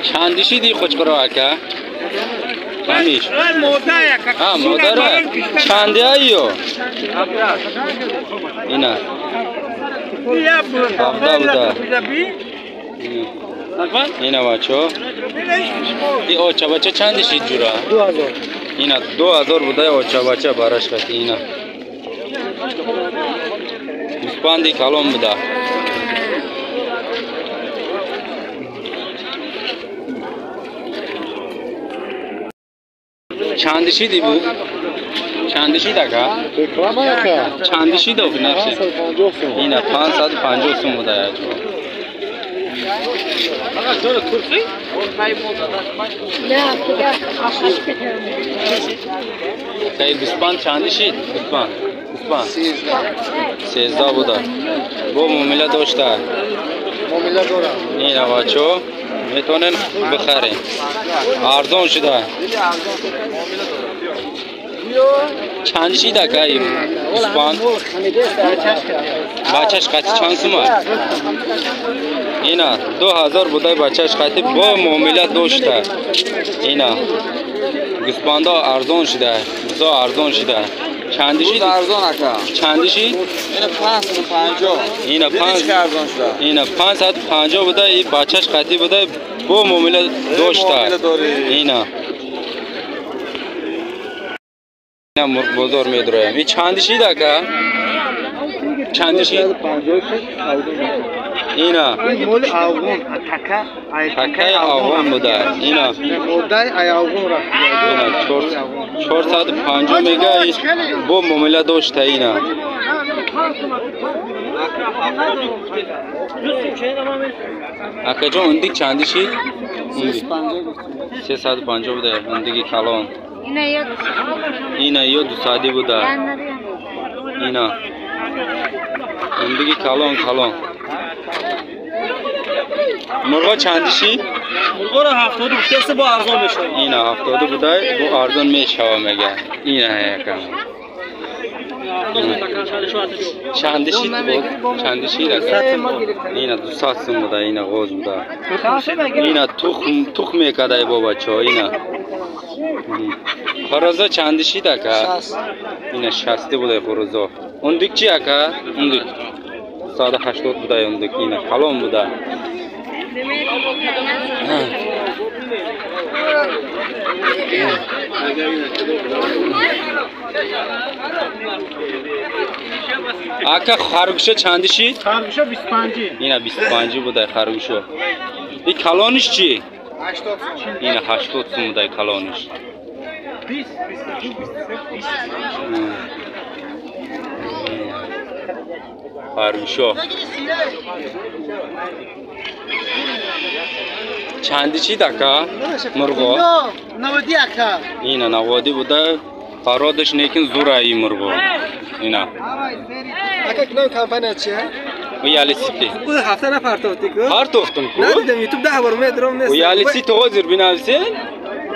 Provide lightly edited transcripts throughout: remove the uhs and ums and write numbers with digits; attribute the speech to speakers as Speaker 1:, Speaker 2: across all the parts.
Speaker 1: چندشی دی خوش کرو اکا همیش ها مادره چنده ایو اینا هفته بوده اینا بچه ای اوچه بچه چندشی جورا
Speaker 2: 2000
Speaker 1: اینا 2000 بوده اوچه بچه براش کتی اینا اسپاندی کلام بوده چندشی دی بود؟ چندشی دکا؟ چندشی دو نفسی؟ اینه 550 سوم بوده یا جو خیلی بسپان چندشی؟ بسپان 13 بوده با مومیله داشته
Speaker 2: مومیله دارم
Speaker 1: اینه بچه میتونن بخرین ارزان شده چندشی دکه این اسپان بچهش قطعی چند سومه اینا 2000 بوده بچهش قطعی با معامله داشته اینا گسپاندا ارزان شده بزا ارزان شده چندشی
Speaker 2: ارزان اکا
Speaker 1: چندشی
Speaker 2: اینا 550
Speaker 1: اینا 5
Speaker 2: ارزان شده
Speaker 1: اینا 550 بوده این بچهش قطعی بوده با معامله داشته اینا اینا مرغ بازار میدرایم این چندشی دکه چندشی اینا
Speaker 2: مول آوون
Speaker 1: تکه آوان بوده اینا
Speaker 2: مودای آوون را
Speaker 1: اینا 450 میگه با معامله داشته اینا اکا جان اندی چندشی 350 بوده اندگی کلان اینا یا 200 بوده اینا اندگی کلان مرغا چندشی؟
Speaker 2: مرغا را 70 گفته با ارزان میشه
Speaker 1: اینا 70 بوده با ارزان میشه میگه اینا یکم چندشی بود؟ چندشی دکه؟ اینا 200 سوم بوده اینا غوز بوده اینا تخم میکده با بچه ها اینا خرازا چندشی دکه؟ اینا 60 بوده خرازا اندک چی اکا؟ اندک 180 بوده اندک اینا کلام بوده اکا خرگوشه چندشی؟
Speaker 2: خرگوشه 25
Speaker 1: اینا 25 بوده خرگوشه این کلانش چی؟
Speaker 2: 80
Speaker 1: اینا 80 سوم بوده کلانش
Speaker 2: 20
Speaker 1: خرگوشه چندشی دکه؟ مرغا
Speaker 2: 90 اکا
Speaker 1: اینا 90 بوده فرادش نیکن زوره این مرغا اینا
Speaker 2: اکا کلام کمپانی چیه؟
Speaker 1: و یالی سیتی
Speaker 2: خود هفته نپرتافتی که؟
Speaker 1: پرتافتم کو؟
Speaker 2: ندیدم یوتیوب 10 بار میدرم نیست
Speaker 1: و یالی سیتی غازر بینویسین؟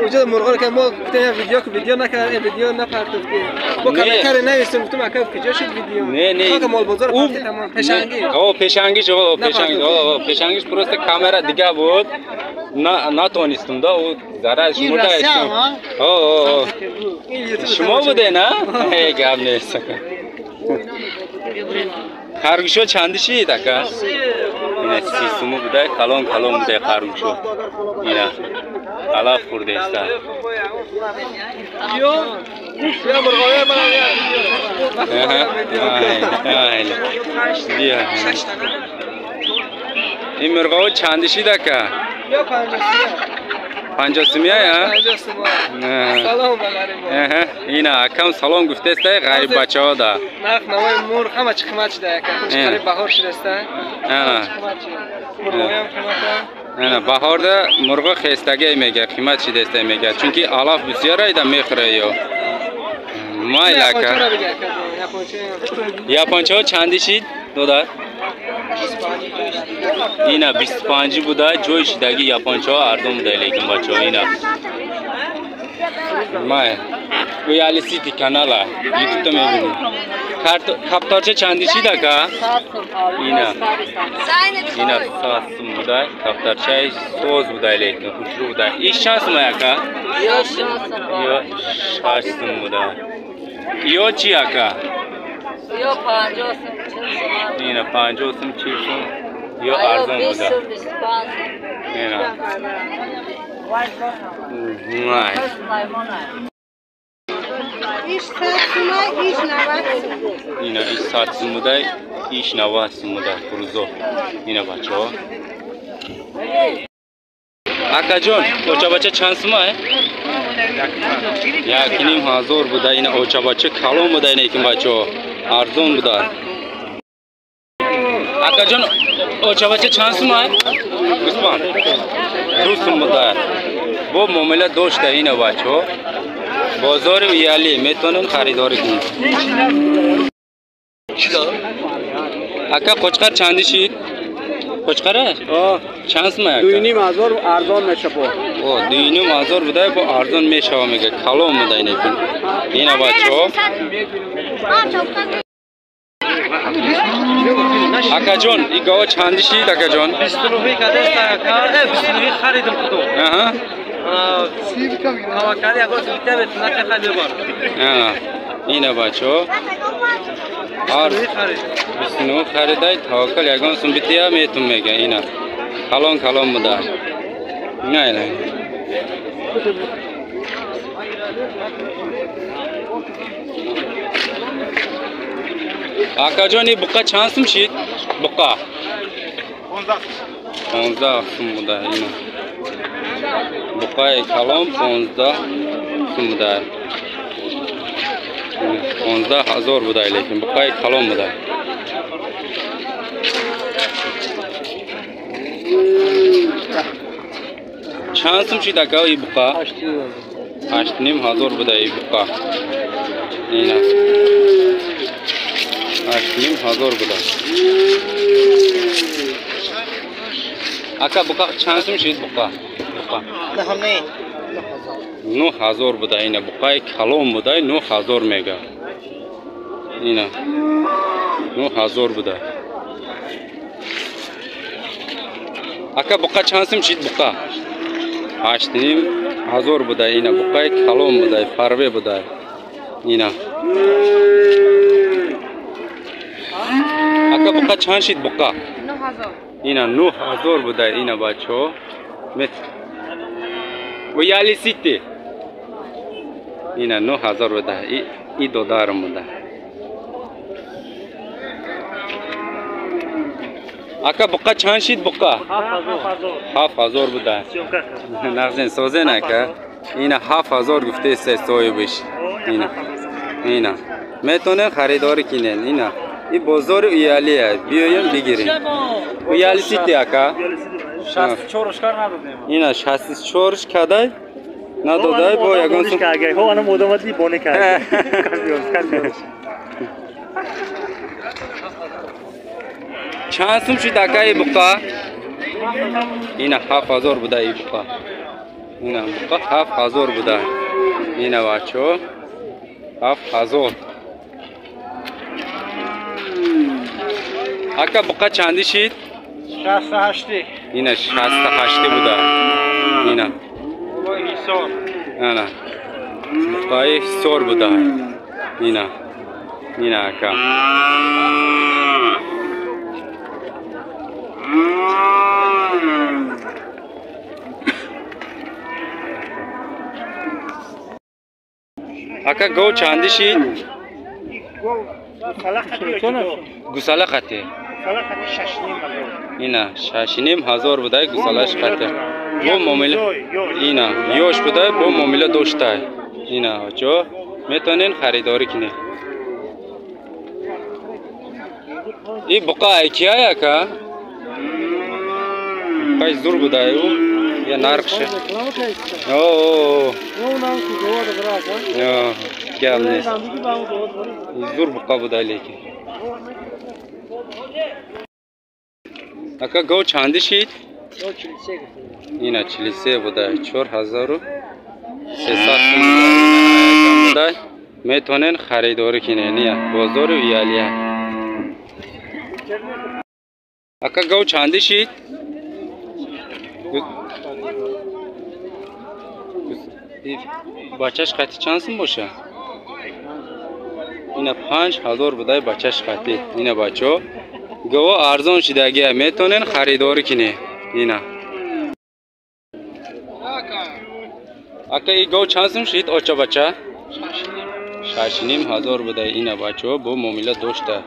Speaker 2: اونجا مرغا رو که ما گفتیم ویدیو نکرد ویدیو نپرتافتی با کاری نوشتم گفتم اکا کجا شد ویدیو
Speaker 1: نه
Speaker 2: که مال بازار پرتی تمام پشنگی
Speaker 1: پیشانگیش پروست کامera دیگه بود نتونستم دا و ذره شما داشتم شما بوده نه؟ گم نیست خرگوشو چندشی دکه؟ اینا 30 سوم بوده کلان بوده خرگوشو اینا علاف خورده است
Speaker 2: یا مرغای
Speaker 1: بیا این مرغا چندشی دکه؟
Speaker 2: یا
Speaker 1: 50 سومیه یا؟
Speaker 2: 50 سومیه سلام بگریم
Speaker 1: اینا کم سلام گفته است غریب بچه ها ده
Speaker 2: نرخ نوای مرغ همه چی قیمت ده که قریب بهار شده است
Speaker 1: نه بهار ده مرغ خستگی میگه قیمت چی دسته میگه چونکی علاف بسیار ایده میخوره یا مایلکه یاپانچه ها چندشی دادر؟ اینا 25 بوده جوی شدگی یاپانچه ها اردم بوده لیکن بچه ها اینا مای و یالی سیتی کانال یوتیوب تو میبینی Kaptarcha chandishid aka? Ina. Ina sasım buday. Kaptarcha soz buday lekin xushru buday. Ish chansmi aka? Yo shansım buday. Yo chi aka?
Speaker 3: Yo 50 so'm.
Speaker 1: Ina 50 so'm 40 so'm. Yo arzon buday. Ina. Vay.
Speaker 3: İş satsına, iş navatsın.
Speaker 1: Ina ish satsım buday. Ish navatsım buday. Kuruzo. Ina bacho. Akajon, ochabacha chansmi? Yakinim hazor buday. Ina ochabacha kalon buday lekin bacho. Arzon buday. Akajon, ochabacha chansmi? Usman. Dursun buday. Bu muomala doshta ina bacho. بازار ویالی میتونن خریداری کنید. اکا قشقر چندی شید؟ قشقره؟ چند سمه اکا؟
Speaker 2: 2,500 ارزان میشه با.
Speaker 1: 2,500 بوده با ارزان میشه میگه کلام بوده اینکن. اینا بچه ها. اکا جان این گاوا چندی شید اکا جان؟
Speaker 2: 29 کدست اکا 29 خریدم کدوم. Havakari agos bitte ne kadar var?
Speaker 1: Yine bacho. Ar bisnu khariday tawakal yagon sun bitiya metum mega ina. Kalon muda. Ngay la. Akajoni buka chansım shit. Buka. 15 sum muda ina. Buqay kalom 15 so'm buday. 15,000 buday lekin buqay kalom buday. Chansım shid aka i buqa? 8,500 buday buqa. Ina. 8,500 buday. Aka buqa chansım shid buqa? 9,000 buday ina buqay kalom buday 9,000 mega. Ina 9,000 buday. Aka buqa chansım shid buqa? 8,500 buday ina buqay kalom buday parve buday. Ina. Aka buqa chanshid buqa?
Speaker 3: 9000.
Speaker 1: Ina 9,000 buday ina bacho. Met ویالی سیتی اینا 9,000 بوده ای دو دارم بوده اکا بقا چند شید بقا 7,000 بوده نقزین سوزه نکه اینا 7,000 گفته سه سوی بش اینا میتونه خریداری کنین اینا این بازار ویالیه بیایم بگیریم ویالی سیتی اکا
Speaker 2: 64 کار ندادیم.
Speaker 1: اینا 64 کدای ندادای با یگان سو
Speaker 2: کاگای هو انا مودمتی بونه کاگای کالیوس
Speaker 1: چند سوم شد اکای بقا اینا 7,000 بوده ای بقا اینا بقا 7,000 بوده اینا بچو 7,000 اکا بقا چندی شید
Speaker 2: 68
Speaker 1: اینا 68 بوده اینا
Speaker 2: Hisar.
Speaker 1: Ana. Buqay sor buda. Nina aka. Aka go chandi shi? Gusala qati. Ina 6,500 buday gusalash qati. Bu muomala اینا یوش بوده با معامله داشته اینا جو میتونین خریداری کنین این بقا ایکیه که کای زور بوده او یا نرخشه اوه کم نیست زور بقا بوده لیکن اکا گو چندی شید؟ اینا 43 بوده 4,300 بوده میتونین خریداری کنین. بازار ویالیه. اکا گاو چندی شید؟ بچهش قطعی چندسون باشه؟ اینا 5000 بوده بچهش قطعی. اینا بچه گاو ارزان شدگیه. میتونین خریداری کنین. اینا اکا ای گاو چندسون شید آچه بچه؟ 6,500 بوده. اینا بچه با معامله داشته.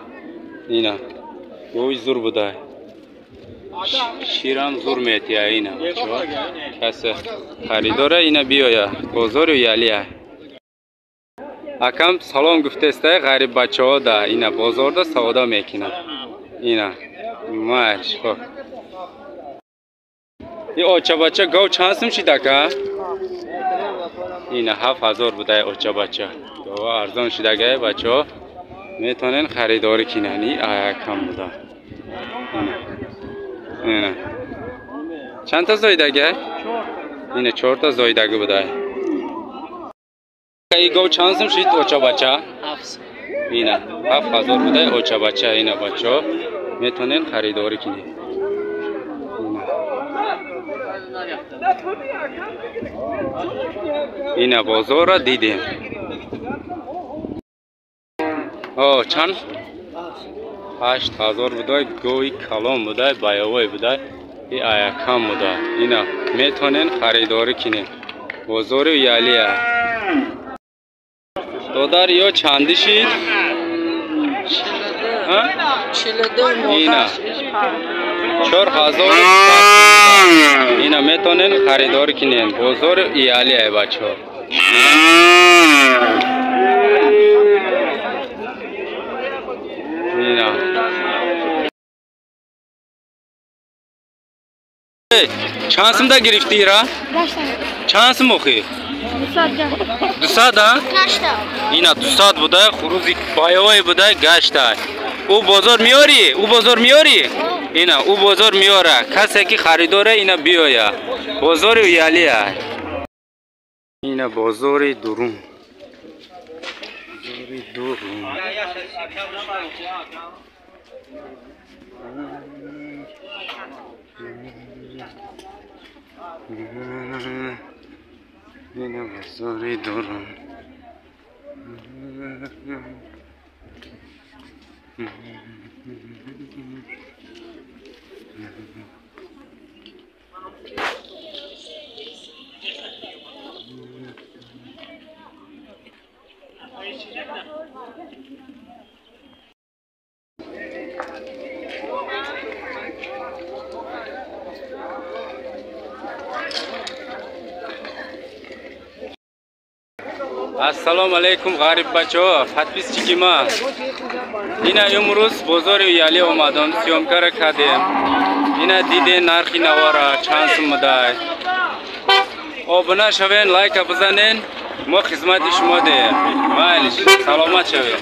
Speaker 1: اینا گوی زور بوده. شیرم زور میتیه. اینا بچه کسی خریداره اینا بیایه. بازار ویالیه. اکم سلام گفته استه غریب بچه ها ده. اینا بازار ده سودا میکنه. اینا مارش خب ای آچه بچه گاو چندسون شید اکا؟ اینا 7000 بوده آچه بچه. گاو ارزان شدگه بچه ها میتونن خریداری کنن. ای کم بوده. اینا چند تا زایدگه؟ اینا 4 تا زایدگه بوده. ای گاو چندسون شید آچه بچه؟ اینا 7000 بوده آچه بچه. اینا بچه ها میتونن خریداری کنن. اینا بازار را دیدیم. چند؟ 8000 بوده. گوی کلام بوده. بایوی بوده. ای کم بوده. اینا میتونن خریداری کنین. بازار ویالیه. دادر یا چندی شید؟
Speaker 3: 42
Speaker 1: اینا 4000. اینا میتونن خریداری کنین. بازار ویالیه بچه ها. اینا چند دا گرفتی را؟ چند سم مخی؟ 200 ها؟ اینا 200 بوده. خروزی بایوی بوده گشته. او بازار میاری؟ او بازار میاری؟ اینا او بازار میاره. کسی که خریداره اینا بیایه. بازار ویالیه. اینا بازار درون. اینا بازار درون. السلام علیکم غریب بچه ها. حدبیز چی ما اینا امروز بازار ویالی اومدم. سیامکار کردیم. اینا دیدین نرخی نوارا چند سم بوده. آبونه شوین، لایک بزنین. ما خدمت شما دیم. مالش سلامت شوین.